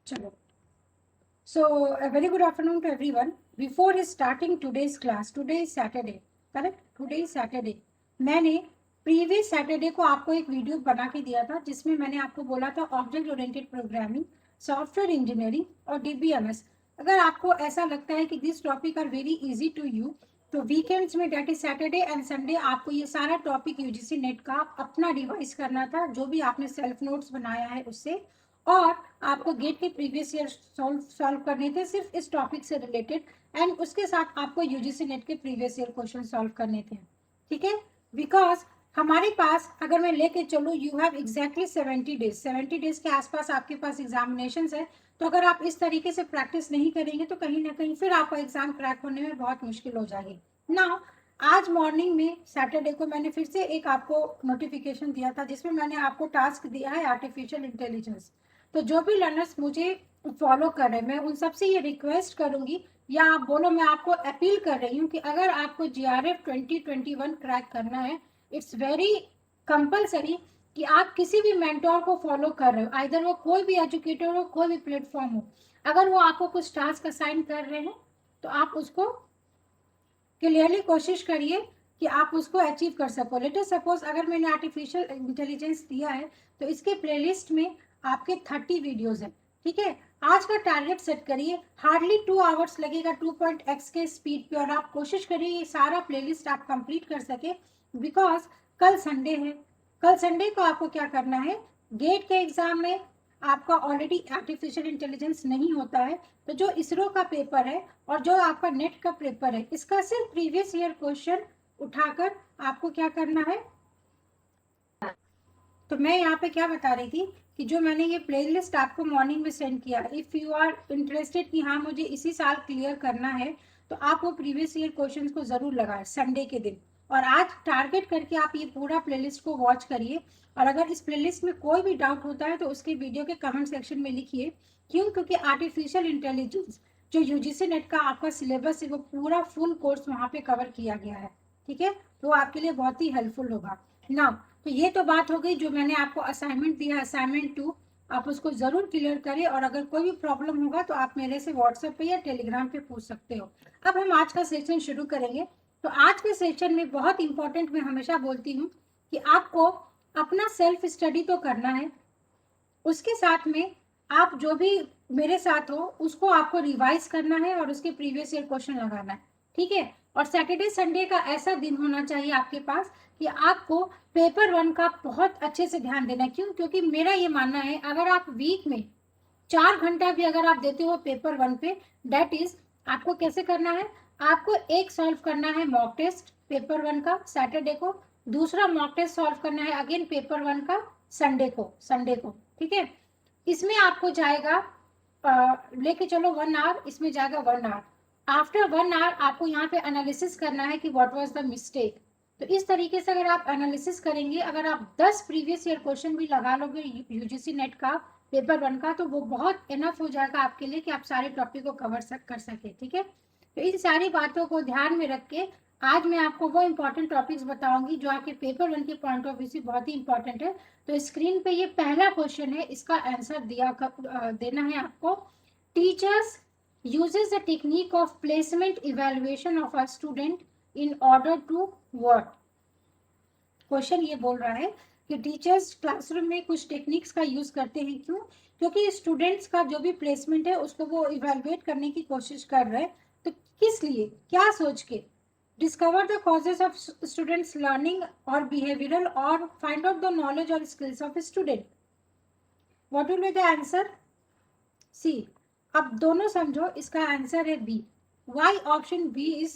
चलो, so a very good afternoon to everyone. Before starting today's class, today is Saturday, correct? Today is Saturday. मैंने previous Saturday को आपको एक video बना के दिया था जिसमें मैंने आपको बोला था object oriented programming, software engineering और डीबीएमएस. अगर आपको ऐसा लगता है कि this topic are very easy to you, तो वीकेंड्स में that is Saturday and Sunday आपको ये सारा टॉपिक यूजीसी नेट का अपना रिवाइज करना था, जो भी आपने सेल्फ नोट्स बनाया है उससे, और आपको गेट के प्रीवियस ईयर सॉल्व करने थे सिर्फ इस टॉपिक से रिलेटेड, एंड उसके साथ आपको यूजीसी नेट के प्रीवियस ईयर क्वेश्चन सॉल्व करने थे. ठीक है, बिकॉज हमारे पास अगर मैं लेके चलूँ, यू हैव एग्जैक्टली 70 डेज के आसपास आपके पास एग्जामिनेशन है. तो अगर आप इस तरीके से प्रैक्टिस नहीं करेंगे तो कहीं ना कहीं फिर आपका एग्जाम क्रैक होने में बहुत मुश्किल हो जाएगी. नाउ आज मॉर्निंग में सैटरडे को मैंने फिर से एक आपको नोटिफिकेशन दिया था जिसमें मैंने आपको टास्क दिया है आर्टिफिशियल इंटेलिजेंस. तो जो भी लर्नर्स मुझे फॉलो कर रहे हैं, मैं उन सबसे ये रिक्वेस्ट करूंगी, या आप बोलो मैं आपको अपील कर रही हूँ कि अगर आपको जीआरएफ 2021 क्रैक करना है, इट्स वेरी कंपलसरी कि आप किसी भी मेंटोर को फॉलो कर रहे हो, आइदर वो कोई भी एजुकेटर हो, कोई भी प्लेटफॉर्म हो. अगर वो आपको कुछ टास्क असाइन कर रहे हैं तो आप उसको क्लियरली कोशिश करिए कि आप उसको अचीव कर सको. लेट अस सपोज अगर मैंने आर्टिफिशियल इंटेलिजेंस दिया है तो इसके प्लेलिस्ट में आपके 30 वीडियोस हैं. ठीक है, आज का टारगेट सेट करिए, हार्डली 2 आवर्स लगेगा 2.x के स्पीड पे, और आप कोशिश करिए ये सारा प्लेलिस्ट आप कंप्लीट कर सके. बिकॉज कल संडे है, कल संडे को आपको क्या करना है, गेट के एग्जाम में आपका ऑलरेडी आर्टिफिशियल इंटेलिजेंस नहीं होता है, तो जो इसरो का पेपर है और जो आपका नेट का पेपर है, इसका सिर्फ प्रीवियस ईयर क्वेश्चन उठाकर आपको क्या करना है. तो मैं यहाँ पे क्या बता रही थी कि जो मैंने ये प्लेलिस्ट आपको मॉर्निंग में सेंड किया, इफ़ यू आर इंटरेस्टेड कि हाँ मुझे इसी साल क्लियर करना है, तो आप वो प्रीवियस ईयर क्वेश्चंस को ज़रूर लगाएं संडे के दिन. और आज टारगेट करके आप ये पूरा प्लेलिस्ट को वॉच करिए, और अगर इस प्लेलिस्ट में कोई भी डाउट होता है तो उसके वीडियो के कमेंट सेक्शन में लिखिए. क्यों? क्योंकि आर्टिफिशियल इंटेलिजेंस जो यूजीसी नेट का आपका सिलेबस है वो पूरा फुल कोर्स वहाँ पे कवर किया गया है. ठीक है, तो आपके लिए बहुत ही हेल्पफुल होगा ना. तो ये तो बात हो गई जो मैंने आपको असाइनमेंट दिया, असाइनमेंट 2, आप उसको ज़रूर क्लियर करें, और अगर कोई भी प्रॉब्लम होगा तो आप मेरे से व्हाट्सएप पे या टेलीग्राम पे पूछ सकते हो. अब हम आज का सेशन शुरू करेंगे. तो आज के सेशन में बहुत इंपॉर्टेंट, मैं हमेशा बोलती हूँ कि आपको अपना सेल्फ स्टडी तो करना है, उसके साथ में आप जो भी मेरे साथ हो उसको आपको रिवाइज करना है और उसके प्रीवियस ईयर क्वेश्चन लगाना है. ठीक है, और सैटरडे संडे का ऐसा दिन होना चाहिए आपके पास कि आपको पेपर 1 का बहुत अच्छे से ध्यान देना है. क्यों? क्योंकि मेरा ये मानना है अगर आप वीक में 4 घंटा भी अगर आप देते हो पेपर 1 पे, डेट इज आपको कैसे करना है, आपको एक सॉल्व करना है मॉक टेस्ट पेपर 1 का सैटरडे को, दूसरा मॉक टेस्ट सॉल्व करना है अगेन पेपर 1 का संडे को. ठीक है, इसमें आपको जाएगा लेके चलो 1 आवर, इसमें जाएगा 1 आवर. आफ्टर 1 आवर आपको यहाँ पे एनालिसिस करना है कि व्हाट वाज द मिस्टेक. तो इस तरीके से अगर आप एनालिसिस करेंगे, अगर आप 10 प्रीवियस ईयर क्वेश्चन भी लगा लोगे यूजीसी नेट का पेपर 1 का, तो वो बहुत इनफ हो जाएगा आपके लिए कि आप सारे टॉपिक को कवर कर सके. ठीक है, तो इन सारी बातों को ध्यान में रख के आज मैं आपको वो इंपॉर्टेंट टॉपिक्स बताऊंगी जो आपके पेपर 1 के पॉइंट ऑफ व्यू से बहुत ही इंपॉर्टेंट है. तो स्क्रीन पे ये पहला क्वेश्चन है, इसका आंसर देना है आपको. Teachers uses the technique of placement evaluation of a student in order to what. Question ये बोल रहा है कि टीचर्स क्लासरूम में कुछ टेक्निक्स का यूज करते हैं. क्यों? क्योंकि स्टूडेंट्स का जो भी प्लेसमेंट है उसको वो इवेलुएट करने की कोशिश कर रहे हैं. तो किस लिए, क्या सोच के? Discover the causes of students learning और बिहेवियरल, और फाइंड आउट द नॉलेज और skills of student. What will be the answer? C. अब दोनों समझो, इसका आंसर है B. Why option B is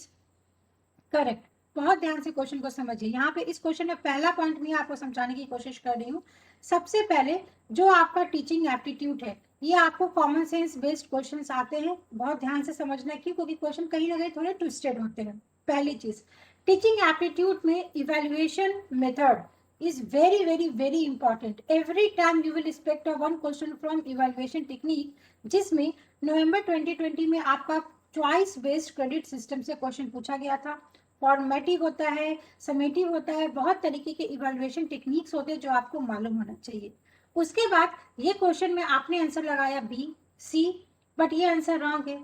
correct. बहुत ध्यान से क्वेश्चन को समझिए. यहाँ पे इस क्वेश्चन में पहला पॉइंट मैं आपको समझाने की कोशिश कर रही हूँ. सबसे पहले जो आपका टीचिंग एप्टीट्यूड है, ये आपको कॉमन सेंस बेस्ड क्वेश्चंस आते हैं, बहुत ध्यान से समझना है. क्यों? क्योंकि क्वेश्चन कहीं ना कहीं थोड़े ट्विस्टेड होते हैं. पहली चीज, टीचिंग एप्टीट्यूड में evaluation method is very important. Every time you will expect a one question from evaluation technique, जिसमें नवंबर 2020 में आपका चॉइस बेस्ड क्रेडिट सिस्टम से क्वेश्चन पूछा गया था. फॉर्मेटिव होता है, समेटिव होता है, बहुत तरीके के इवेल्युएशन टेक्निक्स होते हैं जो आपको मालूम होना चाहिए. उसके बाद ये क्वेश्चन में आपने आंसर लगाया बी. सी, बट ये आंसर रॉन्ग है।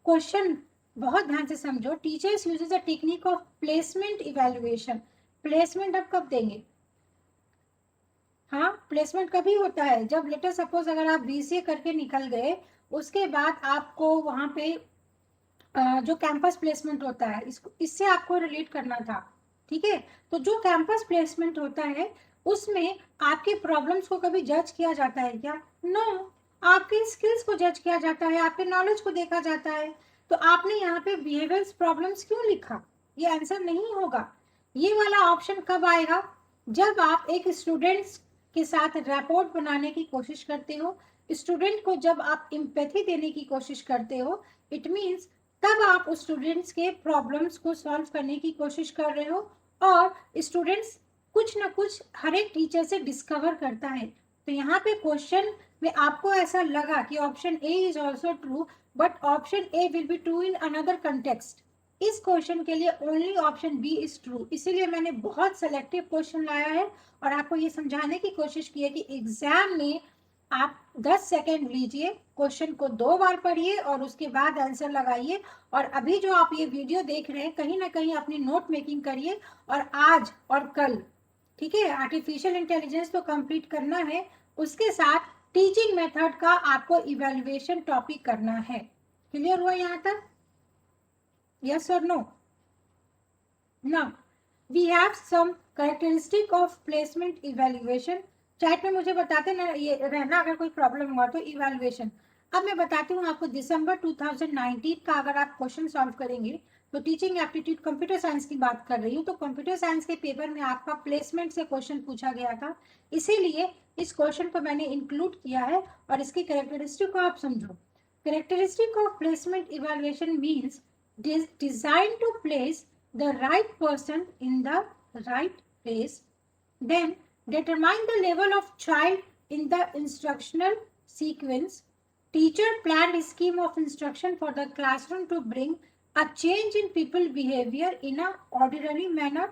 क्वेश्चन बहुत ध्यान से समझो। Teachers uses a technique of placement evaluation. Placement अब कब देंगे? हाँ, प्लेसमेंट कभी होता है जब लेटर सपोज अगर आप बीसीए करके निकल गए, उसके बाद आपको वहाँ पे जो कैंपस प्लेसमेंट होता है, इससे आपको रिलेट करना था। ठीक है, तो जो कैंपस प्लेसमेंट होता है उसमें आपके प्रॉब्लम्स को कभी जज किया जाता है क्या? नो। आपके स्किल्स को जज किया जाता है, आपके नॉलेज को देखा जाता है। तो आपने यहाँ पे बिहेवियरल प्रॉब्लम्स क्यों लिखा? ये आंसर नहीं होगा। ये वाला ऑप्शन कब आएगा? जब आप एक स्टूडेंट्स के साथ रैपोर्ट बनाने की कोशिश करते हो, स्टूडेंट को जब आप इम्पैथी देने की कोशिश करते हो, इट मीन्स तब आप उस स्टूडेंट्स के प्रॉब्लम्स को सॉल्व करने की कोशिश कर रहे हो। और स्टूडेंट्स कुछ ना कुछ हर एक टीचर से डिस्कवर करता है। तो यहाँ पे क्वेश्चन में आपको ऐसा लगा कि option A is also true, but option A will be true in another context. इस क्वेश्चन के लिए only option B is true. इसीलिए मैंने बहुत सेलेक्टिव क्वेश्चन लाया है और आपको ये समझाने की कोशिश की है कि एग्जाम में आप 10 सेकेंड लीजिए, क्वेश्चन को 2 बार पढ़िए और उसके बाद आंसर लगाइए। और अभी जो आप ये वीडियो देख रहे हैं, कहीं ना कहीं अपनी नोट मेकिंग करिए। और आज और कल, ठीक है, आर्टिफिशियल इंटेलिजेंस तो कंप्लीट करना है, उसके साथ टीचिंग मेथड का आपको इवैल्यूएशन टॉपिक करना है। क्लियर हुआ यहाँ तक? यस और no? Now, we have some characteristic of placement evaluation. Chat में मुझे बताते ना ये रहना अगर कोई प्रॉब्लम हुआ तो इवैल्यूएशन। अब मैं बताती हूँ आपको दिसंबर 2019 का अगर आप क्वेश्चन सॉल्व करेंगे तो टीचिंग एप्टीट्यूड कंप्यूटर साइंस की बात कर रही हूँ, तो कंप्यूटर साइंस के पेपर में आपका प्लेसमेंट से क्वेश्चन पूछा गया था, इसीलिए इस क्वेश्चन को मैंने इंक्लूड किया है। और इसकी कैरेक्टरिस्टिक को आप समझो। Characteristic of placement evaluation means design to place the right person in the right place, then determine the level of child in the instructional sequence. Teacher planned a scheme of instruction for the classroom to bring a change in people behavior in a ordinary manner.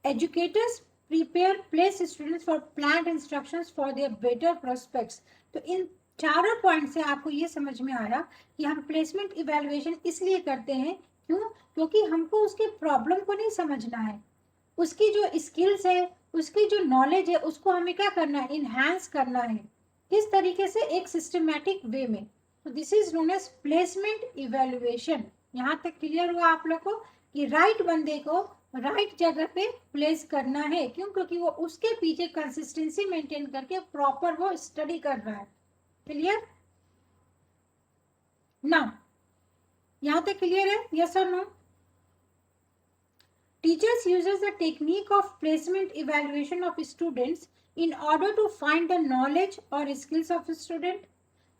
Educators prepare place students for planned instructions for their better prospects. तो इन चारों point से आपको ये समझ में आया कि हम प्लेसमेंट इवैल्यूएशन इसलिए करते हैं। क्यों? क्योंकि हमको उसके प्रॉब्लम को नहीं समझना है, उसकी जो स्किल्स है, उसकी जो नॉलेज है, उसको हमें क्या करना है? इनहैंस करना है। किस तरीके से? एक सिस्टमैटिक वे में। तो this is known as placement evaluation. यहाँ तक क्लियर हुआ आप लोग को कि राइट बंदे को राइट जगह पे प्लेस करना है। क्यों? क्योंकि वो उसके पीछे कंसिस्टेंसी मेंटेन करके प्रॉपर वो स्टडी कर रहा है। क्लियर? नाउ यहाँ तक क्लियर है? यस और no? Teachers uses the technique of placement evaluation of students in order to find the knowledge or skills of a student.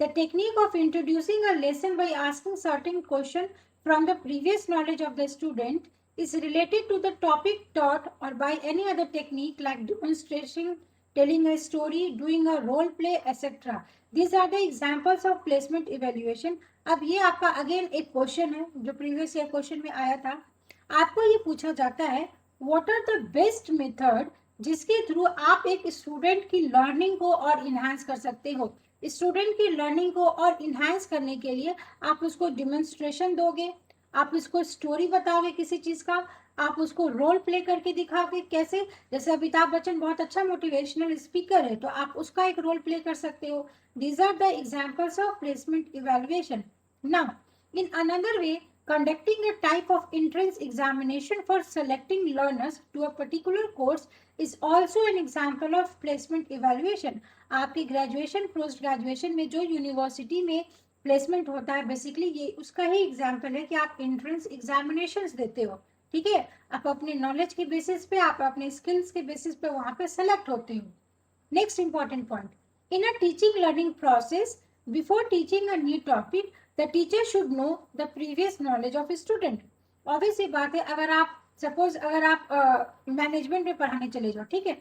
The technique of introducing a lesson by asking certain question from the previous knowledge of the student is related to the topic taught or by any other technique like demonstration, telling a story, doing a role play, etc. These are the examples of placement evaluation. अब ये आपका again एक question है जो previous year question में आया था। आपको ये पूछा जाता है what are the best method जिसके थ्रू आप एक स्टूडेंट की लर्निंग को और इन्हांस कर सकते हो। स्टूडेंट की लर्निंग को और इन्हांस करने के लिए आप उसको डिमोन्स्ट्रेशन दोगे, आप उसको स्टोरी बताओगे किसी चीज का, आप उसको रोल प्ले करके दिखाओगे। कैसे? जैसे अमिताभ बच्चन बहुत अच्छा मोटिवेशनल स्पीकर है, तो आप उसका एक रोल प्ले कर सकते हो। These are the examples of placement evaluation. Now in another way, conducting a type of entrance examination for selecting learners to a particular course is also an example of placement evaluation. आपकी graduation post graduation में जो university में placement होता है, basically ये उसका ही example है कि आप एंट्रेंस एग्जामिनेशंस देते हो। ठीक है, आप अपने नॉलेज के बेसिस पे, आप अपने स्किल्स के बेसिस पे वहां पे सेलेक्ट होते हो। Next important point, in a teaching learning process, before teaching a new topic the teacher should know the previous knowledge of student. Obvious सी बात है, अगर आप सपोज अगर आप मैनेजमेंट में पढ़ाने चले जाओ, ठीक है,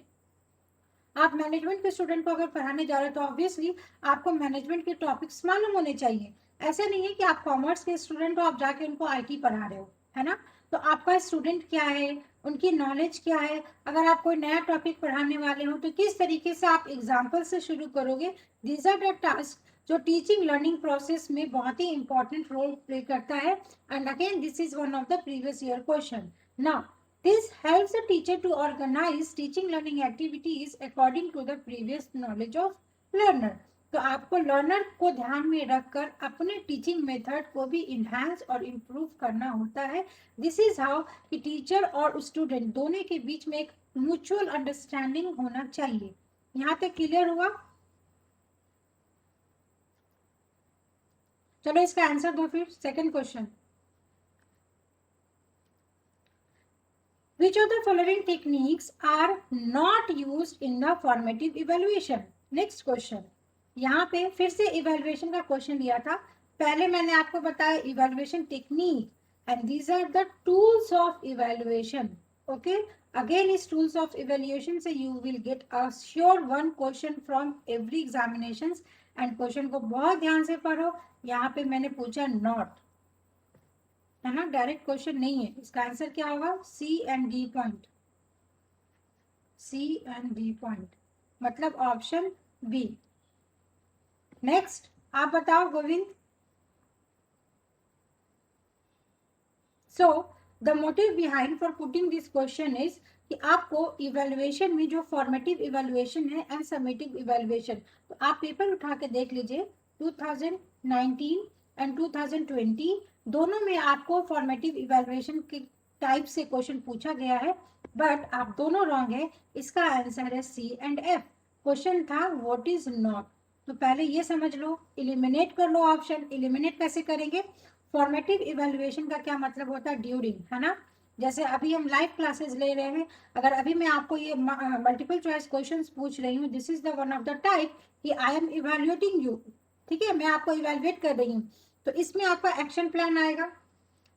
आप मैनेजमेंट के स्टूडेंट को अगर पढ़ाने जा रहे हो तो ऑब्वियसली आपको मैनेजमेंट के टॉपिक्स मालूम होने चाहिए। ऐसा नहीं है कि आप कॉमर्स के स्टूडेंट हो, आप जाके उनको आईटी पढ़ा रहे हो, है ना? तो आपका स्टूडेंट क्या है, उनकी नॉलेज क्या है, अगर आप कोई नया टॉपिक पढ़ाने वाले हो तो किस तरीके से आप एग्जाम्पल से शुरू करोगे। दीज आर द टास्क जो टीचिंग लर्निंग प्रोसेस में बहुत ही इंपॉर्टेंट रोल प्ले करता है. And again this is one of the previous year question. Now this helps the teacher to organize teaching learning activities according to the previous knowledge of learner. तो आपको learner को ध्यान में रखकर अपने teaching method को भी इन्हांस और इम्प्रूव करना होता है. दिस इज हाउ कि टीचर और स्टूडेंट दोनों के बीच में एक म्यूचुअल अंडरस्टैंडिंग होना चाहिए. यहाँ तक क्लियर हुआ? चलो इसका आंसर दो फिर. Second question, which of the following techniques are not used in the formative evaluation? next question, यहाँ पे फिर से इवेल्युएशन का क्वेश्चन लिया था. पहले मैंने आपको बताया evaluation technique and these are the tools of evaluation. Okay, again इस टूल्स ऑफ इवेल्युएशन से you will get a sure one question from every examination. And question को बहुत ध्यान से पढ़ो. यहाँ पे मैंने पूछा नॉट, है ना, डायरेक्ट क्वेश्चन नहीं है. इसका आंसर क्या होगा? C and D point. C and D point मतलब ऑप्शन बी. नेक्स्ट आप बताओ Govind. So the motive behind for putting this question is कि आपको इवेल्युएशन में जो फॉर्मेटिव इवेल्युएशन है एंड समेटिव इवेल्युएशन, तो आप पेपर उठा के देख लीजिए 2019 एंड 2020 दोनों में आपको फॉर्मेटिव इवेल्युएशन के टाइप से क्वेश्चन पूछा गया है, बट आप दोनों रॉन्ग है. इसका आंसर है सी एंड एफ. क्वेश्चन था व्हाट इज नॉट. तो पहले ये समझ लो, इलिमिनेट कर लो ऑप्शन. इलिमिनेट कैसे करेंगे? फॉर्मेटिव इवेल्युएशन का क्या मतलब होता है? ड्यूरिंग, है ना. जैसे अभी हम लाइव क्लासेस ले रहे हैं, अगर अभी मैं आपको ये मल्टीपल चॉइस क्वेश्चंस पूछ रही हूँ, this is the one of the type कि आई एम इवेल्युएटिंग यू. ठीक है, मैं आपको इवेल्युएट कर रही हूँ, तो इसमें आपका एक्शन प्लान आएगा.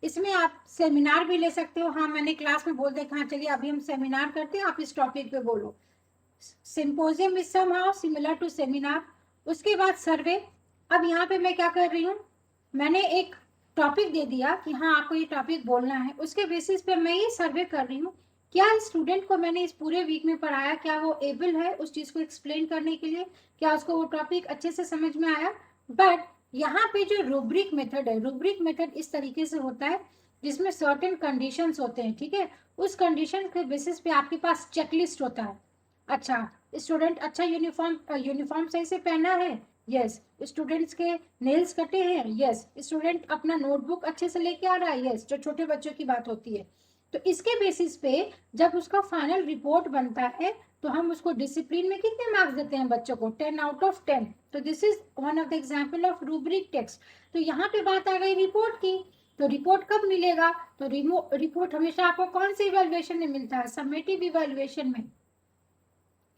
इसमें आप सेमिनार भी ले सकते हो. हाँ, मैंने क्लास में बोल दिया, हाँ चलिए अभी हम सेमिनार करते हैं, आप इस टॉपिक पे बोलो. Symposium is somehow similar to seminar. उसके बाद सर्वे. अब यहाँ पे मैं क्या कर रही हूँ, मैंने एक टॉपिक दे दिया कि हाँ आपको ये टॉपिक बोलना है. उसके बेसिस पे मैं ये सर्वे कर रही हूँ क्या स्टूडेंट को मैंने इस पूरे वीक में पढ़ाया, क्या वो एबल है उस चीज को एक्सप्लेन करने के लिए, क्या उसको वो टॉपिक अच्छे से समझ में आया. बट यहाँ पे जो रूब्रिक मेथड है, रूब्रिक मेथड इस तरीके से होता है जिसमें सर्टेन कंडीशंस होते हैं. ठीक है, उस कंडीशन के बेसिस पे आपके पास चेकलिस्ट होता है. अच्छा, स्टूडेंट अच्छा यूनिफॉर्म सही से पहना है, यस. स्टूडेंट्स के नेल्स कटे हैं, यस. स्टूडेंट अपना नोटबुक अच्छे से लेके आ रहा है, यस. जो छोटे बच्चों की बात होती है, तो इसके बेसिस पे जब उसका फाइनल रिपोर्ट बनता है तो हम उसको डिसिप्लिन में कितने मार्क्स देते हैं बच्चों को? 10 आउट ऑफ 10. तो this is one of the example of rubric text. तो यहाँ पे बात आ गई रिपोर्ट की. तो रिपोर्ट कब मिलेगा? तो रिपोर्ट हमेशा आपको कौन से इवेल्युएशन में मिलता है? समेटिव इवेल्युएशन में.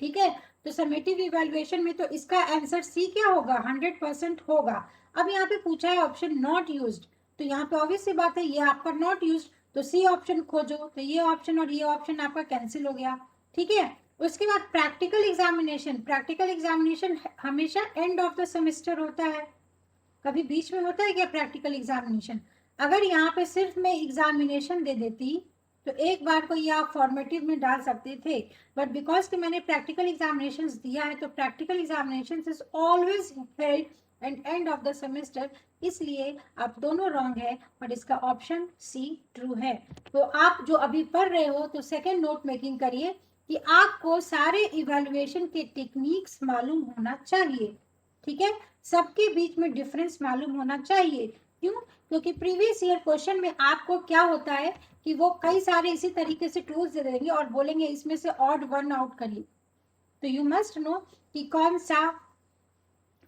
ठीक है, तो समेटिव इवेल्युएशन में तो इसका आंसर सी क्या होगा? 100% होगा. अब यहाँ पे पूछा है ऑप्शन नॉट यूज्ड, तो यहाँ पे ऑब्वियस सी बात है ये आपका नॉट यूज्ड, तो सी ऑप्शन खोजो. तो ये ऑप्शन और ये ऑप्शन आपका कैंसिल हो गया. ठीक है, उसके बाद प्रैक्टिकल एग्जामिनेशन. प्रैक्टिकल एग्जामिनेशन हमेशा एंड ऑफ द सेमेस्टर होता है, कभी बीच में होता है क्या प्रैक्टिकल एग्जामिनेशन? अगर यहाँ पे सिर्फ मैं एग्जामिनेशन दे देती तो एक बार को ये आप फॉर्मेटिव में डाल सकते थे, बट बिकॉज कि मैंने प्रैक्टिकल एग्जामिनेशन दिया है तो practical examination is always held and end of the semester, इसलिए आप दोनों रॉन्ग है. बट इसका ऑप्शन सी ट्रू है. तो आप जो अभी पढ़ रहे हो तो सेकेंड नोट मेकिंग करिए कि आपको सारे इवेल्युएशन के टेक्निक्स मालूम होना चाहिए. ठीक है, सबके बीच में डिफरेंस मालूम होना चाहिए. क्यों? क्योंकि प्रीवियस ईयर क्वेश्चन में आपको क्या होता है कि वो कई सारे इसी तरीके से टूल्स दे देंगे और बोलेंगे इसमें से ऑड वन आउट करिए. तो यू मस्ट नो कि कौन सा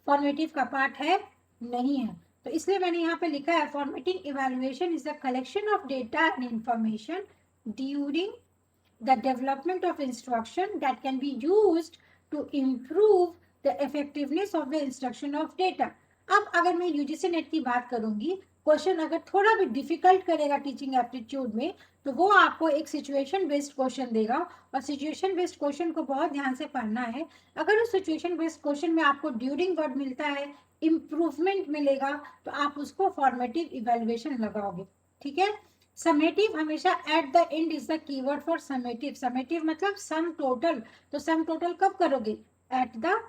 फॉर्मेटिव का पार्ट है, नहीं है. तो इसलिए मैंने यहाँ पे लिखा है formative evaluation is the collection of data and information during the development of instruction that can be used to improve the effectiveness of the instruction of data. अब अगर मैं यूजीसी नेट की बात करूंगी, क्वेश्चन अगर थोड़ा भी डिफिकल्ट करेगा टीचिंग एप्टीट्यूड में, तो वो आपको एक सिचुएशन बेस्ड क्वेश्चन देगा और सिचुएशन बेस्ड क्वेश्चन को बहुत ध्यान से पढ़ना है. अगर उस सिचुएशन बेस्ड क्वेश्चन में आपको ड्यूरिंग वर्ड मिलता है, इम्प्रूवमेंट मिलेगा, तो आप उसको फॉर्मेटिव इवेल्युएशन लगाओगे. ठीक है, समेटिव हमेशा at the end is the keyword for summative. Summative मतलब सम टोटल. तो सम टोटल कब करोगे? At the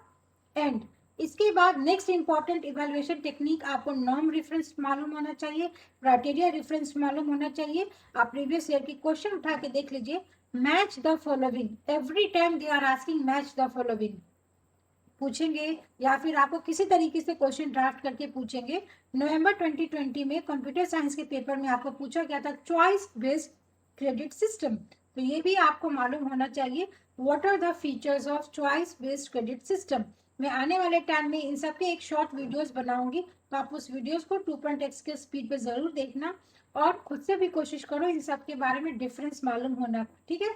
end. इसके बाद नेक्स्ट इंपॉर्टेंट इवैल्यूएशन टेक्निक, आपको नॉर्म रेफरेंस मालूम होना चाहिए, क्राइटेरिया रेफरेंस मालूम होना चाहिए। आप प्रीवियस ईयर की क्वेश्चन उठा के देख लीजिए, match the following, every time they are asking match the following पूछेंगे, या फिर आपको किसी तरीके से क्वेश्चन ड्राफ्ट करके पूछेंगे। नवंबर 2020 में कंप्यूटर साइंस के पेपर में आपको पूछा गया था चॉइस बेस्ड क्रेडिट सिस्टम, तो ये भी आपको मालूम होना चाहिए, what are the features of choice based credit system. मैं आने वाले टाइम में इन सब के एक शॉर्ट वीडियोस बनाऊंगी, तो आप उस वीडियोस को 2.x के स्पीड पे जरूर देखना, और खुद से भी कोशिश करो इन सब के बारे में डिफरेंस मालूम होना, ठीक है।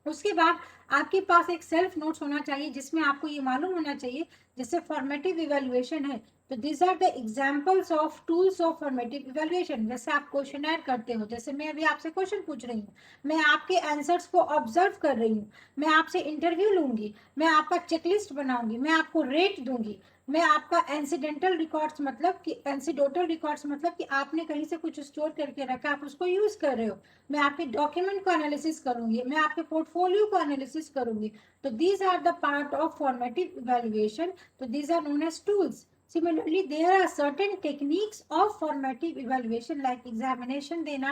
उसके बाद आपके पास एक सेल्फ नोट्स होना चाहिए, जिसमें आपको ये मालूम होना चाहिए, जैसे फॉर्मेटिव इवैल्यूएशन है, तो this are the examples of tools of formative evaluation. जैसे आप क्वेश्चनर करते हो, जैसे मैं अभी आपसे क्वेश्चन पूछ रही हूँ, मैं आपके आंसर्स को ऑब्जर्व कर रही हूँ, मैं आपसे इंटरव्यू लूंगी, मैं आपका चेकलिस्ट बनाऊंगी, मैं आपको रेट दूंगी, मैं आपका एंसिडेंटल रिकॉर्ड्स मतलब कि एंसिडोटल रिकॉर्ड्स मतलब कि आपने कहीं से कुछ स्टोर करके रखा, आप उसको यूज कर रहे हो, मैं आपके डॉक्यूमेंट को एनालिसिस करूंगी, मैं आपके पोर्टफोलियो को एनालिसिस करूंगी, तो these are the part of formative evaluation, तो these are known as tools. Similarly, there are certain techniques of formative evaluation like examination देना,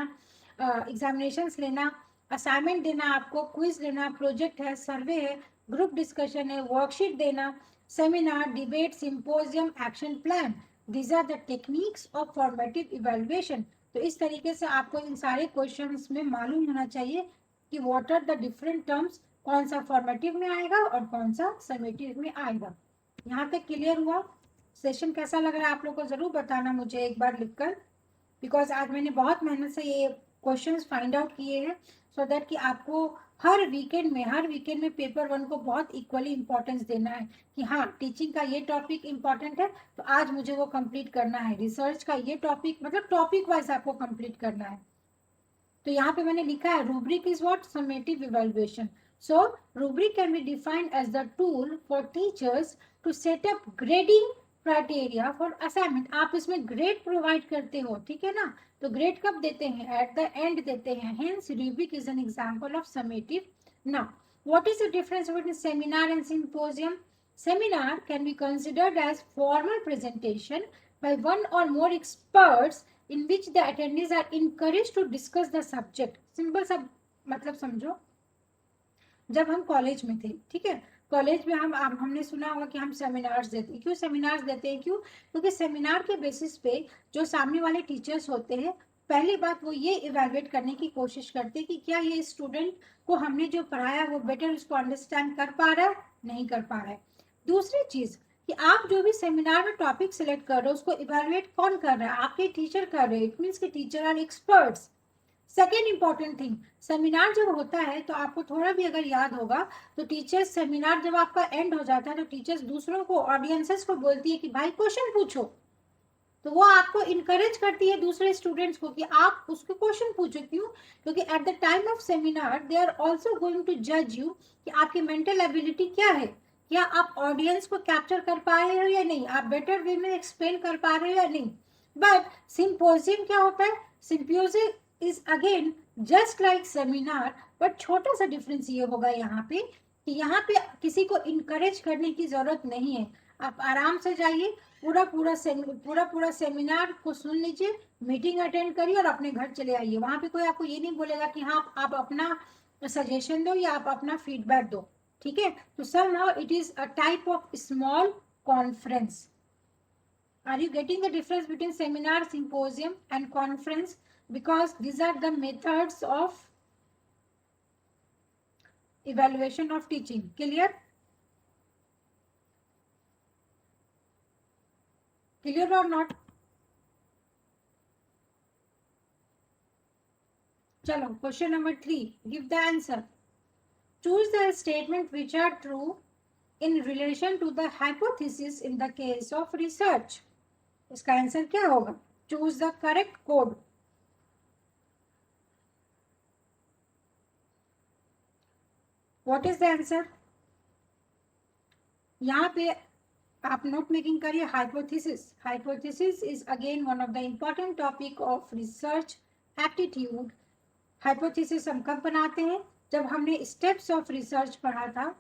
examinations लेना, assignment देना, आपको quiz लेना, project है, survey है, group discussion है, worksheet देना, seminar, debate, symposium, action plan. These are the techniques of formative evaluation. तो इस तरीके से आपको इन सारे क्वेश्चंस में मालूम होना चाहिए कि what are the different terms, कौन सा फॉर्मेटिव में आएगा और कौन सा समेटिव में आएगा। यहाँ तक क्लियर हुआ? सेशन कैसा लग रहा है आप लोग को जरूर बताना मुझे एक बार लिखकर, बिकॉज आज मैंने बहुत मेहनत से ये क्वेश्चंस फाइंड आउट किए हैं, सो दैट कि आपको हर वीकेंड में पेपर 1 को बहुत इक्वली इंपॉर्टेंस देना है, कि हाँ टीचिंग का ये टॉपिक इंपॉर्टेंट है तो आज मुझे वो कंप्लीट करना है, रिसर्च का ये टॉपिक मतलब टॉपिक वाइज आपको कंप्लीट करना है। तो यहाँ पे मैंने लिखा है rubric is what? Summative evaluation. So rubric can be defined as the tool for teachers to set up grading criteria for assignment. आप इसमें grade provide करते हो, ठीक है ना, तो grade कब देते हैं? At the end देते हैं, hence rubric is an example of summative. Now what is the difference between seminar and symposium? Seminar can be considered as formal presentation by one or more experts in which the attendees are encouraged to discuss the subject. Simple सा मतलब समझो, जब हम college में थे, ठीक है, college में हमने सुना होगा कि हम सेमिनार्स देते हैं। क्यों सेमिनार्स देते हैं? क्यों? क्योंकि सेमिनार के बेसिस पे जो सामने वाले टीचर्स होते हैं, पहली बात वो ये इवेलुएट करने की कोशिश करते हैं कि क्या ये स्टूडेंट को हमने जो पढ़ाया वो बेटर उसको अंडरस्टैंड कर पा रहा है, नहीं कर पा रहा है। दूसरी चीज कि आप जो भी सेमिनार में टॉपिक सिलेक्ट कर रहे हो उसको इवेलुएट कौन कर रहा है? आपके टीचर कर रहे हैं। इट मीन्स कि teacher are experts. Second important thing, seminar जब होता है तो आपको थोड़ा भी अगर याद होगा तो टीचर्स, सेमिनार जब आपका एंड हो जाता है तो टीचर्स दूसरों को, ऑडियंसेस को बोलती है कि भाई क्वेश्चन पूछो, तो वो आपको इनकरेज करती है दूसरे स्टूडेंट्स को कि आप उसको क्वेश्चन पूछो। क्यों? क्योंकि at the time of seminar they are also going to जज यू कि आपकी मेंटल एबिलिटी क्या है, क्या आप ऑडियंस को कैप्चर कर पा रहे हो या नहीं, आप बेटर वे में एक्सप्लेन कर पा रहे हो या नहीं। बट सिंपोजियम क्या होता है? Symposium is again just like seminar, but छोटा सा डिफरेंस ये होगा यहाँ पे कि यहाँ पे किसी को इनकरेज करने की जरूरत नहीं है। आप आराम से जाइए, पूरा सेमिनार को सुन लीजिए, मीटिंग अटेंड करिए और अपने घर चले आइए। वहां पे कोई आपको ये नहीं बोलेगा कि हाँ आप अपना सजेशन दो या आप अपना फीडबैक दो, ठीक है। तो somehow it is a type of small conference. Are you getting the difference between seminar, symposium and conference? Because these are the methods of evaluation of teaching. Clear? Clear or not? Chalo, question number 3. Give the answer. Choose the statement which are true in relation to the hypothesis in the case of research. इसका answer क्या होगा? Choose the correct code. What is the answer? यहाँ पे आप note making करिए। Hypothesis is again one of the important topic of research aptitude. Hypothesis हम कब बनाते हैं? जब हमने स्टेप्स ऑफ रिसर्च पढ़ा था,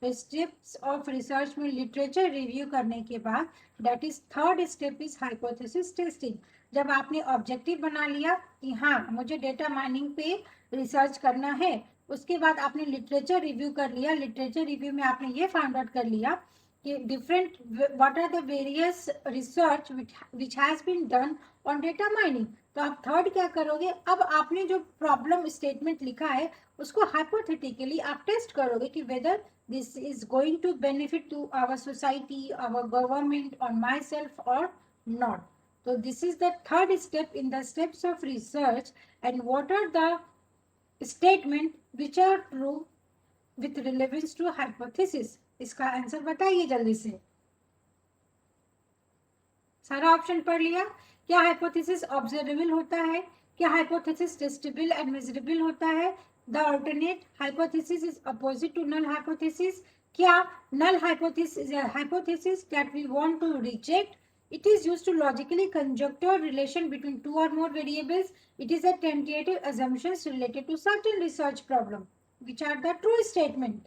तो स्टेप्स ऑफ रिसर्च में लिटरेचर रिव्यू करने के बाद that is third step is hypothesis testing. जब आपने ऑब्जेक्टिव बना लिया कि हाँ मुझे डेटा माइनिंग पे रिसर्च करना है, उसके बाद आपने लिटरेचर रिव्यू कर लिया। लिटरेचर रिव्यू में आपने ये फाइंड आउट कर लिया कि different what are the various research which has been done on data mining. तो आप थर्ड क्या करोगे, अब आपने जो प्रॉब्लम स्टेटमेंट लिखा है उसको हाइपोथेटिकली आप टेस्ट करोगे कि weather this is going to benefit to our society, our government, or myself or not. So this is the third step in the steps of research. And what are the statement which are true with relevance to hypothesis? इसका answer बताइए जल्दी से। सारा option पढ़ लिया। क्या hypothesis observable होता है? क्या हाइपोथेसिस टेस्टेबल एंड मेजरेबल होता है? The alternate hypothesis is opposite to null hypothesis. क्या null hypothesis that we want to reject, it is used to logically conjecture relation between two or more variables. It is a tentative assumptions related to certain research problem. Which are the true statement?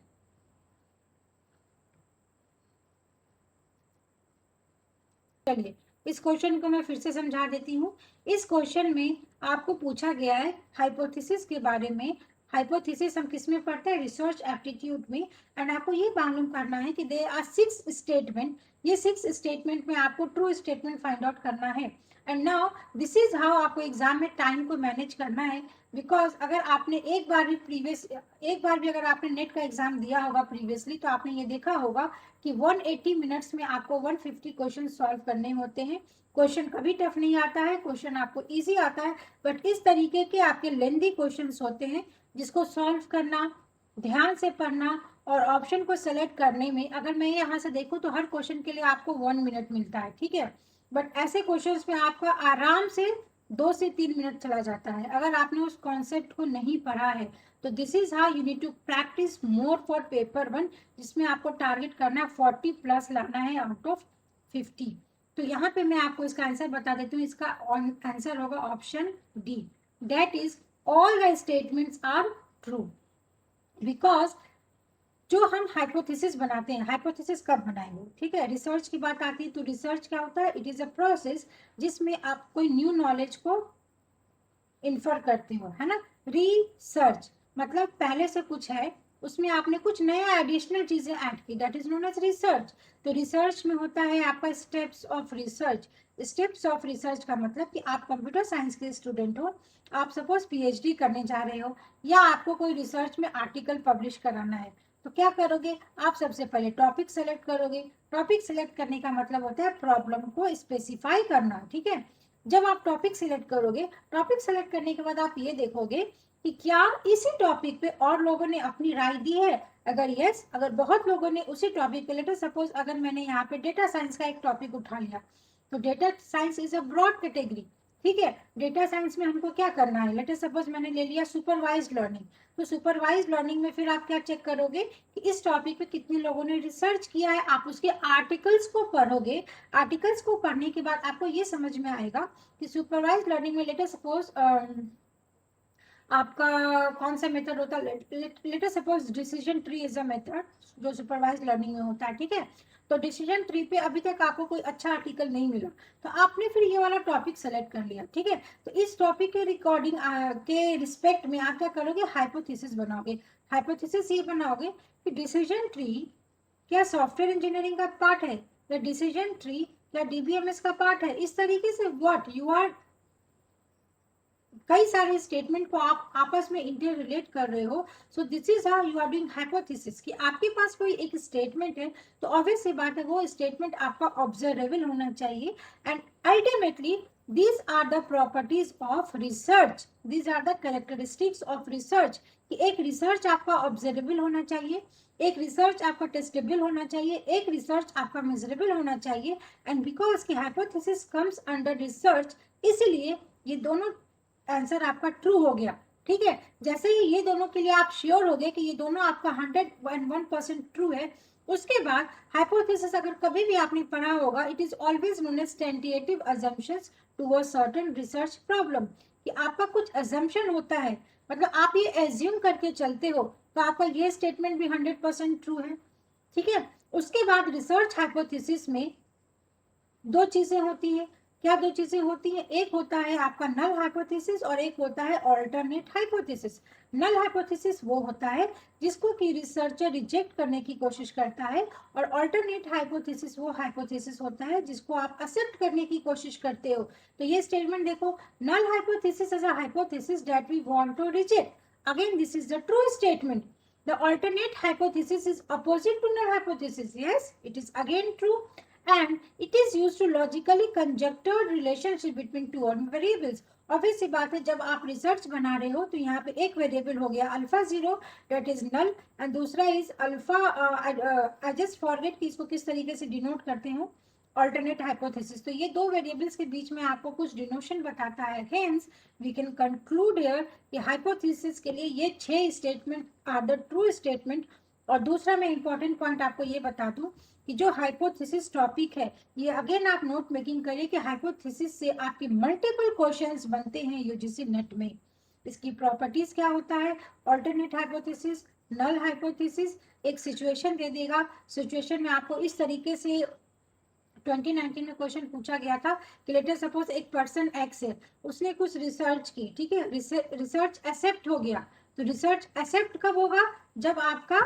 चलिए इस question को मैं फिर से समझा देती हूँ। इस क्वेश्चन में आपको पूछा गया है हाइपोथेसिस के बारे में। हाइपोथेसिस हम किस में पढ़ते हैं? रिसर्च एप्टीट्यूड में। एंड आपको ये मालूम करना है कि देयर आर 6 स्टेटमेंट। ये 6 स्टेटमेंट में आपको ट्रू स्टेटमेंट फाइंड आउट करना है। And now this is how आपको एग्जाम में टाइम को मैनेज करना है। बिकॉज अगर आपने एक बार भी अगर आपने नेट का एग्जाम दिया होगा प्रीवियसली, तो आपने ये देखा होगा कि 180 मिनट्स में आपको 150 क्वेश्चन सॉल्व करने होते हैं। क्वेश्चन कभी टफ नहीं आता है, क्वेश्चन आपको इजी आता है, बट इस तरीके के आपके लेंदी क्वेश्चंस होते हैं जिसको सॉल्व करना, ध्यान से पढ़ना और ऑप्शन को सेलेक्ट करने में, अगर मैं यहाँ से देखूँ तो हर क्वेश्चन के लिए आपको 1 मिनट मिलता है, ठीक है। बट ऐसे क्वेश्चंस में आपका आराम से 2 से 3 मिनट चला जाता है अगर आपने उस कॉन्सेप्ट को नहीं पढ़ा है। तो this is how you need to practice more for paper 1, जिसमें आपको टारगेट करना है 40 प्लस लाना है आउट ऑफ 50। तो यहाँ पे मैं आपको इसका आंसर बता देती हूँ। इसका आंसर होगा option D, that is all the statements are true. Because जो हम हाइपोथेसिस बनाते हैं, हाइपोथेसिस कब बनाएंगे, ठीक है, रिसर्च की बात आती है। तो रिसर्च क्या होता है? इट इज अ प्रोसेस जिसमें आप कोई न्यू नॉलेज को इन्फर करते हो, है ना। रिसर्च मतलब पहले से कुछ है, उसमें आपने कुछ नया एडिशनल चीजें ऐड की, that is known as research. तो रिसर्च में होता है आपका steps of research. Steps of research का मतलब कि आप कंप्यूटर साइंस के स्टूडेंट हो, आप सपोज पीएचडी करने जा रहे हो, या आपको कोई रिसर्च में आर्टिकल पब्लिश कराना है, तो क्या करोगे? आप सबसे पहले टॉपिक सेलेक्ट करोगे। टॉपिक सेलेक्ट करने का मतलब होता है प्रॉब्लम को स्पेसिफाई करना, ठीक है। जब आप टॉपिक सिलेक्ट करोगे, टॉपिक सेलेक्ट करने के बाद आप ये देखोगे कि क्या इसी टॉपिक पे और लोगों ने अपनी राय दी है। अगर यस, अगर बहुत लोगों ने उसी टॉपिक पे, लेट अस सपोज अगर मैंने यहाँ पे डेटा साइंस का एक टॉपिक उठा लिया, तो data science is a broad category, ठीक है। डेटा साइंस में हमको क्या करना है? लेट अस सपोज मैंने ले लिया सुपरवाइज्ड लर्निंग। तो सुपरवाइज्ड लर्निंग में फिर आप क्या चेक करोगे कि इस टॉपिक पे कितने लोगों ने रिसर्च किया है। आप उसके आर्टिकल्स को पढ़ोगे। आर्टिकल्स को पढ़ने के बाद आपको ये समझ में आएगा कि सुपरवाइज लर्निंग में लेट अस सपोज आपका कौन सा मेथड होता है? Let us suppose decision tree is a method जो सुपरवाइज लर्निंग में होता है, ठीक है। तो डिसीजन ट्री पे अभी तक आपको कोई अच्छा आर्टिकल नहीं मिला, तो आपने फिर ये वाला टॉपिक सेलेक्ट कर लिया, ठीक है। तो इस टॉपिक के रिकॉर्डिंग के रिस्पेक्ट में आप क्या करोगे? हाइपोथेसिस बनाओगे। हाइपोथेसिस ये बनाओगे कि डिसीजन ट्री क्या सॉफ्टवेयर इंजीनियरिंग का पार्ट है, या डिसीजन ट्री या डीबीएमएस का पार्ट है। इस तरीके से व्हाट यू आर, कई सारे स्टेटमेंट को आप आपस में इंटर रिलेट कर रहे हो। So this is how you are doing hypothesis. कि आपके पास कोई एक स्टेटमेंट है, तो ऑब्वियस सी बात है वो स्टेटमेंट आपका ऑब्जर्वेबल होना चाहिए। And ultimately these are the properties of research, these are the characteristics of research। कि एक रिसर्च आपका ऑब्जर्वेबल होना चाहिए, एक रिसर्च आपका टेस्टेबल होना चाहिए, एक रिसर्च आपका मेजरेबल होना चाहिए। एंड बिकॉज की हाइपोथेसिस कम्स अंडर रिसर्च, इसलिए ये दोनों आंसर आपका ट्रू हो गया, ठीक है। जैसे ही ये दोनों के लिए आप श्योर हो गए कि ये दोनों आपका 101% ट्रू है, उसके बाद हाइपोथेसिस अगर कभी भी आपने पढ़ा होगा, it is always known as tentative assumptions to a certain research problem. कि आपका कुछ अजम्पशन होता है, मतलब आप ये एज्यूम करके चलते हो, तो आपका ये स्टेटमेंट भी 100% ट्रू है। ठीक है। उसके बाद रिसर्च हाइपोथेसिस में दो चीजें होती हैं। क्या दो चीजें होती हैं? एक होता है आपका नल हाइपोथेसिस और एक होता है ऑल्टरनेट हाइपोथेसिस। नल हाइपोथेसिस वो होता है जिसको कि रिसर्चर रिजेक्ट करने की कोशिश करता है, और ऑल्टरनेट हाइपोथेसिस वो हाइपोथेसिस होता है जिसको आप एक्सेप्ट करने की कोशिश करते हो। तो ये स्टेटमेंट देखो, null hypothesis is a hypothesis that we want to reject. Again this is the true statement. The alternate hypothesis is opposite to null hypothesis. Yes, it is again true. And it is used to logically conjecture relationship between two variables. Obvious सी बात है, जब आप research बना रहे हो तो यहाँ पे एक वेरिएबल हो गया alpha zero that is null, and दूसरा is alpha, I just forget कि इसको किस तरीके से डिनोट करते हो, ऑल्टरनेट हाइपोथेसिस। तो ये दो वेरिएबल्स के बीच में आपको कुछ डिनोशन बताता है। Hence we can conclude here कि हाइपोथेसिस के लिए ये 6 statement are the true statement. और दूसरा मैं इंपॉर्टेंट पॉइंट आपको ये बता दूं कि जो हाइपोथेसिस टॉपिक है, ये अगेन आप नोट मेकिंग करिए कि हाइपोथेसिस से आपके मल्टीपल क्वेश्चंस बनते हैं यूजीसी नेट में। इसकी प्रॉपर्टीज क्या होता है, ऑल्टरनेट हाइपोथेसिस, नल हाइपोथेसिस, एक सिचुएशन दे देगा, सिचुएशन में आपको इस तरीके से 2019 में क्वेश्चन पूछा गया था कि लेटर सपोज एक पर्सन एक्स है, उसने कुछ रिसर्च की, ठीक है, रिसर्च एक्सेप्ट हो गया। तो रिसर्च एक्सेप्ट कब होगा? जब आपका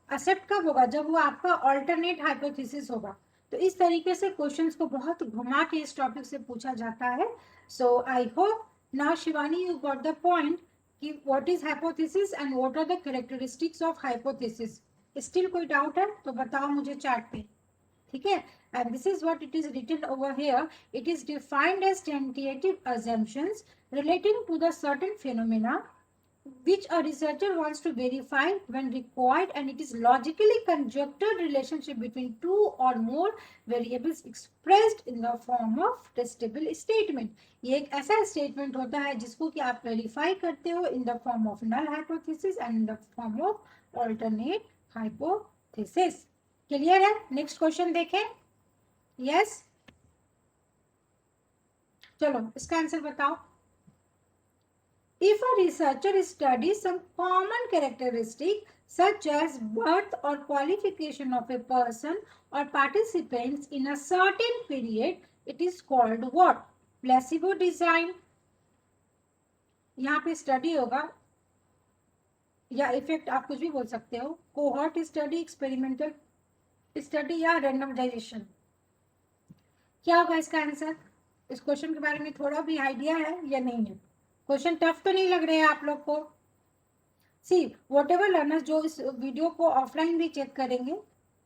एक्सेप्ट कब होगा? जब वो आपका ऑल्टरनेट हाइपोथेसिस होगा। तो इस तरीके से क्वेश्चंस को बहुत घुमा के इस टॉपिक से पूछा जाता है। So I hope now Shivani you got the point कि what is hypothesis and what are the characteristics of hypothesis. Still कोई डाउट है तो बताओ मुझे चैट पे, ठीक है। And this is what it is written over here. It is defined as tentative assumptions relating to the certain phenomena which a researcher wants to verify when required, and it is logically conjectured relationship between two or more variables expressed in the form of testable statement. ये एक ऐसा statement होता है जिसको कि आप verify करते हो in the form of null hypothesis and in the form of alternate hypothesis. Clear है? नेक्स्ट क्वेश्चन देखें। यस, चलो इसका आंसर बताओ। If a researcher studies some common characteristic such as birth or qualification of a person or participants in a certain period, it is called what? Placebo design. यहाँ पे study होगा या effect, आप कुछ भी बोल सकते हो, कोहॉर्ट स्टडी, एक्सपेरिमेंटल स्टडी या रैंडमाइजेशन। क्या होगा इसका आंसर? इस क्वेश्चन के बारे में थोड़ा भी आइडिया है या नहीं है? क्वेश्चन टफ तो नहीं लग रहे हैं आप लोग को? सी वॉट एवर लर्नर्स जो इस वीडियो को ऑफलाइन भी चेक करेंगे,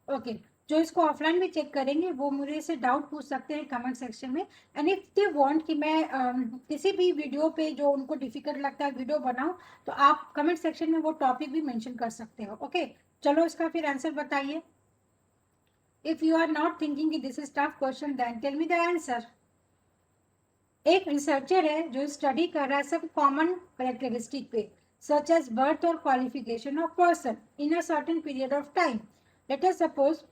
ओके, जो इसको ऑफलाइन भी चेक करेंगे वो मुझे से डाउट पूछ सकते हैं कमेंट सेक्शन में। एंड इफ दे वांट कि मैं किसी भी वीडियो पे जो उनको डिफिकल्ट लगता है वीडियो बनाऊं, तो आप कमेंट सेक्शन में वो टॉपिक भी मेंशन कर सकते हो। ओके, चलो इसका फिर आंसर बताइए। If you are not thinking कि this is tough question, then tell me the answer. एक रिसर्चर है जो स्टडी कर रहा है सब कॉमन कैरेक्टरिस्टिक पे, सच एज बर्थ और qualification of person in a certain period of time. Let us suppose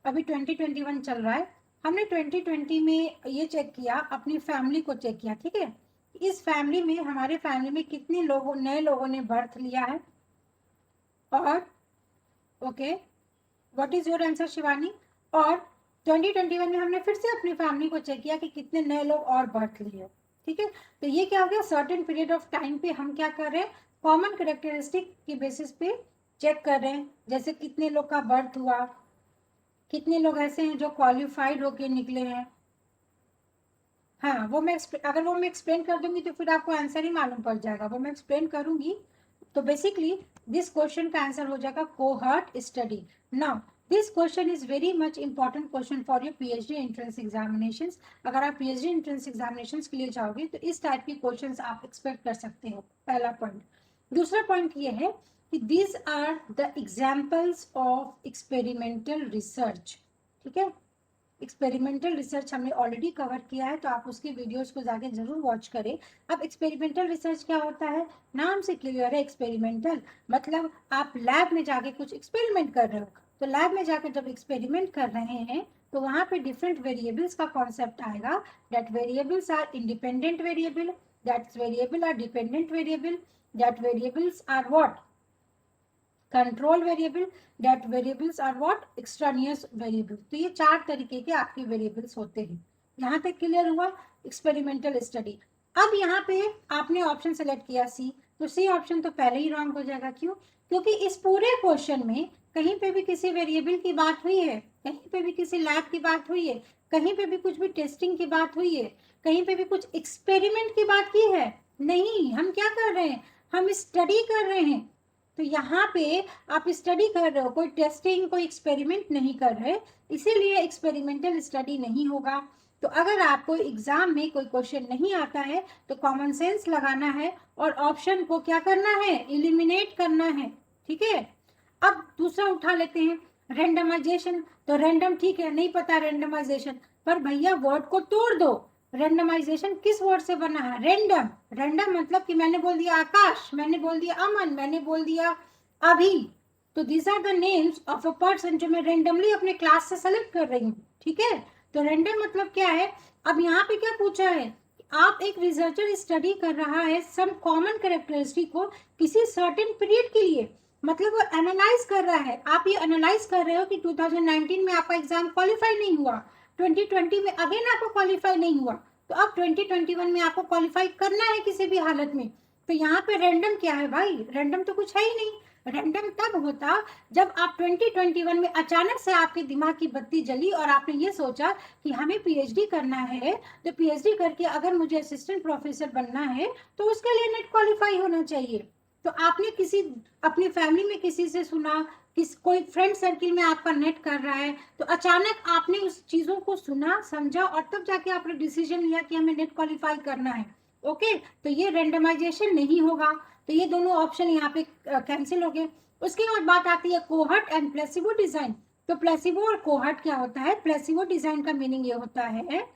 अभी 2021 चल रहा है, हमने 2020 में ये चेक किया, अपनी फैमिली को चेक किया, ठीक है। इस फैमिली में, हमारे फैमिली में कितने लोगों, नए लोगों ने बर्थ लिया है, और okay, what is your answer Shivani? और 2021 में हमने फिर से अपनी फैमिली को चेक किया कि कितने नए लोग और बर्थ लिए, ठीक है। तो ये क्या हो गया, सर्टेन पीरियड ऑफ टाइम पे हम क्या कर रहे हैं, कॉमन कैरेक्टरिस्टिक की बेसिस पे चेक कर रहे हैं, जैसे कितने लोग का बर्थ हुआ, कितने लोग ऐसे हैं जो क्वालिफाइड होके निकले हैं। हाँ, वो मैं अगर वो मैं एक्सप्लेन कर दूंगी तो फिर आपको आंसर ही मालूम पड़ जाएगा, वो मैं एक्सप्लेन करूंगी। तो बेसिकली दिस क्वेश्चन का आंसर हो जाएगा cohort study. Now this question is very much important question for your PhD entrance examinations. अगर आप पीएचडी एंट्रेंस एग्जामिनेशंस के लिए जाओगे तो इस टाइप के क्वेश्चंस आप एक्सपेक्ट कर सकते हो, पहला पॉइंट। दूसरा पॉइंट ये है कि these are the examples of experimental research, ठीक है। एक्सपेरिमेंटल रिसर्च हमने ऑलरेडी कवर किया है, तो आप उसके वीडियोस को जाके जरूर वॉच करें। अब एक्सपेरिमेंटल रिसर्च क्या होता है, नाम से क्लियर है, एक्सपेरिमेंटल मतलब आप लैब में जाके कुछ एक्सपेरिमेंट कर रहे हो। तो लैब में जाकर जब एक्सपेरिमेंट कर रहे हैं तो वहाँ पे डिफरेंट वेरिएबल्स का कॉन्सेप्ट आएगा। That variables are independent variable, that variable are dependent variable, that variables are what, control variable, that variables are what, extraneous variable. तो ये 4 तरीके के आपके वेरिएबल्स होते हैं। यहाँ तक क्लियर हुआ एक्सपेरिमेंटल स्टडी। अब यहाँ पे आपने ऑप्शन सेलेक्ट किया सी, तो सी ऑप्शन तो पहले ही रॉन्ग हो जाएगा। क्यों? क्योंकि इस पूरे क्वेश्चन में कहीं पे भी किसी वेरिएबल की बात हुई है, कहीं पे भी किसी लैब की बात हुई है, कहीं पे भी कुछ भी टेस्टिंग की बात हुई है, कहीं पे भी कुछ एक्सपेरिमेंट की बात की है? नहीं। हम क्या कर रहे हैं? हम स्टडी कर रहे हैं। तो यहाँ पे आप स्टडी कर रहे हो, कोई टेस्टिंग कोई एक्सपेरिमेंट नहीं कर रहे, इसीलिए एक्सपेरिमेंटल स्टडी नहीं होगा। तो अगर आपको एग्जाम में कोई क्वेश्चन नहीं आता है तो कॉमन सेंस लगाना है और ऑप्शन को क्या करना है, एलिमिनेट करना है। ठीक है। अब दूसरा उठा लेते हैं, रेंडमाइजेशन। तो रैंडम ठीक है, नहीं पता रेंडमाइजेशन, पर भैया वर्ड को तोड़ दो। रेंडमाइजेशन किस वर्ड से बना है? रेंडम। रेंडम मतलब कि मैंने बोल दिया आकाश, मैंने बोल दिया अमन, मैंने बोल दिया अभी। तो these are the names of a person जो मैं रेंडमली अपने क्लास से सेलेक्ट कर रही हूँ। ठीक है। तो रेंडम मतलब क्या है? अब यहाँ पे क्या पूछा है, आप एक रिसर्चर स्टडी कर रहा है सम कॉमन कैरेक्टरिस्टिक को किसी सर्टेन पीरियड के लिए, मतलब वो एनालाइज कर रहा है। आप ये एनालाइज कर रहे हो कि 2019 में आपका एग्जाम क्वालिफाई नहीं हुआ, 2020 में अगेन आपको क्वालिफाई नहीं हुआ, तो अब 2021 में आपको क्वालिफाई करना है किसी भी हालत में। तो यहाँ पे रैंडम क्या है भाई? रैंडम तो कुछ है ही नहीं। रैंडम तब होता जब आप 2021 में अचानक से आपके दिमाग की बत्ती जली और आपने ये सोचा कि हमें पीएचडी करना है, तो पीएचडी करके अगर मुझे असिस्टेंट प्रोफेसर बनना है तो उसके लिए नेट क्वालिफाई होना चाहिए। तो आपने किसी अपनी फैमिली में किसी से सुना, कोई फ्रेंड सर्किल में आपका नेट कर रहा है, तो अचानक आपने उस चीजों को सुना समझा और तब जाके आपने डिसीजन लिया कि हमें नेट क्वालिफाई करना है। ओके। तो ये रेंडमाइजेशन नहीं होगा। तो ये दोनों ऑप्शन यहाँ पे कैंसिल हो गए। उसके बाद बात आती है कोहर्ट एंड प्लेसिबो डिजाइन। तो प्लेसिबो और कोहर्ट क्या होता है? प्लेसिबो डिजाइन का मीनिंग ये होता है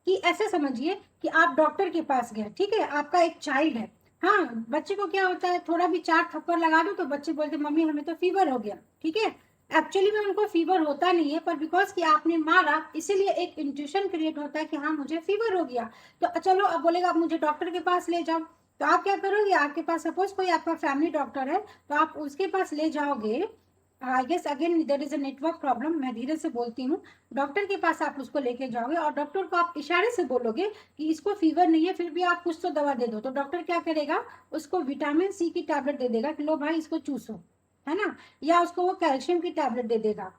कि ऐसे समझिए कि आप डॉक्टर के पास गए, ठीक है, आपका एक चाइल्ड है। हाँ, बच्चे को क्या होता है, थोड़ा भी 4 थप्पड़ लगा दो तो बच्चे बोलते मम्मी हमें तो फीवर हो गया। ठीक है। एक्चुअली में उनको फीवर होता नहीं है, पर बिकॉज कि आपने मारा इसीलिए एक इंट्यूशन क्रिएट होता है कि हाँ मुझे फीवर हो गया। तो चलो अब बोलेगा अब मुझे डॉक्टर के पास ले जाओ, तो आप क्या करोगे? आपके पास सपोज कोई आपका फैमिली डॉक्टर है, तो आप उसके पास ले जाओगे। I guess again there is a network problem, मैं धीरे से बोलती हूँ। डॉक्टर के पास आप उसको लेके जाओगे और डॉक्टर को आप इशारे से बोलोगे कि इसको फीवर नहीं है, फिर भी आप कुछ तो दवा दे दो। तो डॉक्टर क्या करेगा? उसको विटामिन सी की टैबलेट दे देगा कि लो भाई इसको चूसो, है ना, या उसको वो कैल्शियम की टैबलेट दे देगा।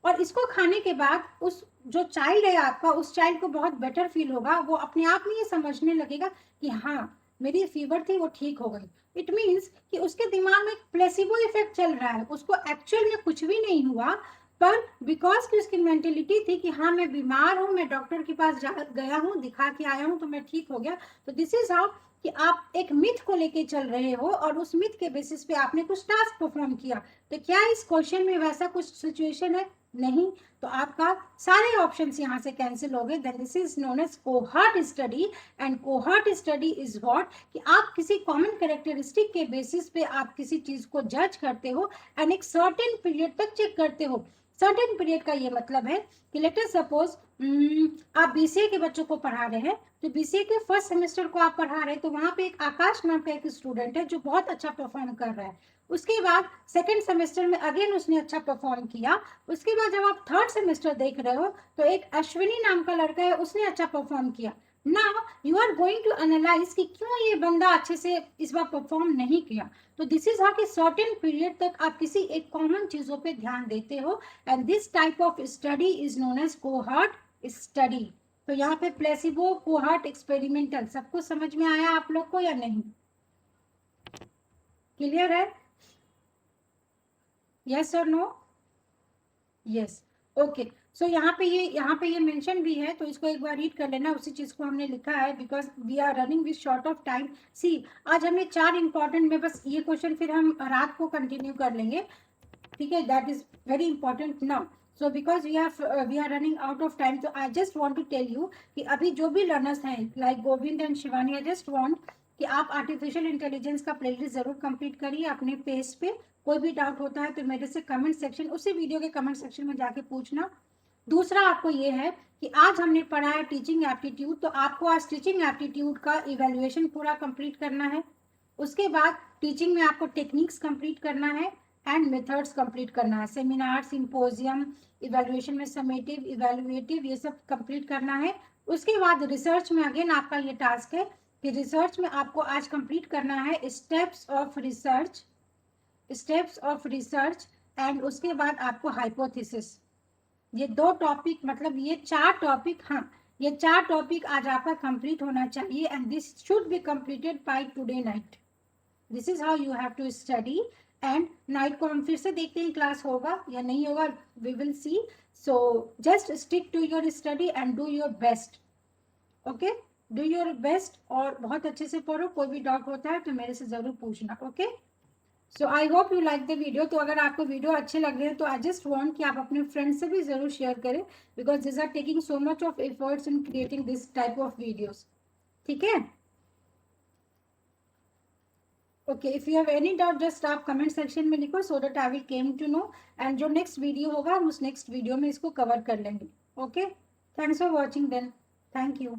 और इसको खाने के बाद उस जो चाइल्ड है आपका, उस चाइल्ड को बहुत बेटर फील होगा। वो अपने आप में ये समझने लगेगा कि हाँ मेरी फीवर थी वो ठीक हो गई। इट मीन्स कि उसके दिमाग में एक प्लेसिबो इफेक्ट चल रहा है, उसको एक्चुअल में कुछ भी नहीं हुआ, पर बिकॉज की उसकी मेंटेलिटी थी कि हाँ मैं बीमार हूँ, मैं डॉक्टर के पास गया हूँ, दिखा के आया हूँ, तो मैं ठीक हो गया। तो दिस इज हाउ कि आप एक मिथ को लेके चल रहे हो और उस मिथ के बेसिस पे आपने कुछ टास्क परफॉर्म किया। तो क्या इस क्वेश्चन में वैसा कुछ सिचुएशन है? नहीं। तो आपका सारे ऑप्शंस यहाँ से कैंसिल हो गए। Then this is known as cohort study. And cohort study is what कि आप किसी कॉमन कैरेक्टरिस्टिक के बेसिस पे आप किसी चीज को जज करते हो एंड एक सर्टेन पीरियड तक चेक करते हो। सर्टेन पीरियड का ये मतलब है कि लेट अस सपोज आप बीसीए के बच्चों को पढ़ा रहे हैं, तो बीसीए के फर्स्ट सेमेस्टर को आप पढ़ा रहे हैं, तो वहां पे एक आकाश नाम का एक स्टूडेंट है जो बहुत अच्छा परफॉर्म कर रहा है। उसके बाद सेकेंड सेमेस्टर में अगेन उसने अच्छा परफॉर्म किया। उसके बाद जब आप थर्ड सेमेस्टर देख रहे हो तो एक अश्विनी नाम का लड़का है, उसने अच्छा परफॉर्म किया। Now you are going to analyze कि क्यों ये बंदा अच्छे से इस बार परफॉर्म नहीं किया। तो दिस इज हाउ कि सर्टेन पीरियड तक आप किसी एक कॉमन चीजों पे ध्यान देते हो and this type of study is known as cohort study. तो यहाँ पे प्लेसिबो, कोहॉर्ट, एक्सपेरिमेंटल सब कुछ समझ में आया आप लोग को या नहीं? क्लियर है? यस और नो? यस। ओके। सो यहाँ पे ये मेंशन भी है, तो इसको एक बार रीड कर लेना। उसी चीज को हमने लिखा है because we are running with short of time. See आज हमने 4 इंपॉर्टेंट में, बस ये क्वेश्चन फिर हम रात को कंटिन्यू कर लेंगे। ठीक है, that is very important now. So because we are running out of time, तो I just want to tell you कि अभी जो भी लर्नर्स हैं like Govind and Shivani, I just want कि आप आर्टिफिशियल इंटेलिजेंस का प्लेलिस्ट जरूर कंप्लीट करिए अपने पेज पे। कोई भी डाउट होता है तो मेरे से कमेंट सेक्शन, उसी वीडियो के कमेंट सेक्शन में जाके पूछना। दूसरा आपको ये है कि आज हमने पढ़ा है टीचिंग एप्टीट्यूड, तो आपको आज टीचिंग एप्टीट्यूड का इवेल्युएशन पूरा कंप्लीट करना है। उसके बाद टीचिंग में आपको टेक्निक्स कंप्लीट करना है एंड मेथड्स कंप्लीट करना है। सेमिनार, सिंपोजियम, इवैल्यूएशन में समेटिव, इवैल्यूएटिव, ये सब कंप्लीट करना है। उसके बाद रिसर्च में अगेन आपका ये टास्क है कि रिसर्च में आपको आज कंप्लीट करना है steps of research, steps of research, and उसके बाद आपको हाइपोथेसिस। ये 2 टॉपिक, मतलब ये 4 टॉपिक, हाँ ये 4 टॉपिक आज आपका कंप्लीट होना चाहिए and this should be completed by today night. This is how you have to study. And night को हम फिर से देखते हैं क्लास होगा या नहीं होगा, we will see. So just stick to your study and do your best. Okay, do your best और बहुत अच्छे से पढ़ो। कोई भी डाउट होता है तो मेरे से जरूर पूछना। Okay, so I hope you like the video. तो अगर आपको वीडियो अच्छे लग रहे हैं तो आई जस्ट वांट कि आप अपने फ्रेंड से भी जरूर शेयर करें, because this are taking so much of efforts in creating this type of videos. ठीक है, okay, if you have any doubt just आप कमेंट सेक्शन में लिखो, so that I will came to know, and जो next video होगा हम उस next video में इसको कवर कर लेंगे। Okay, thanks for watching then, thank you.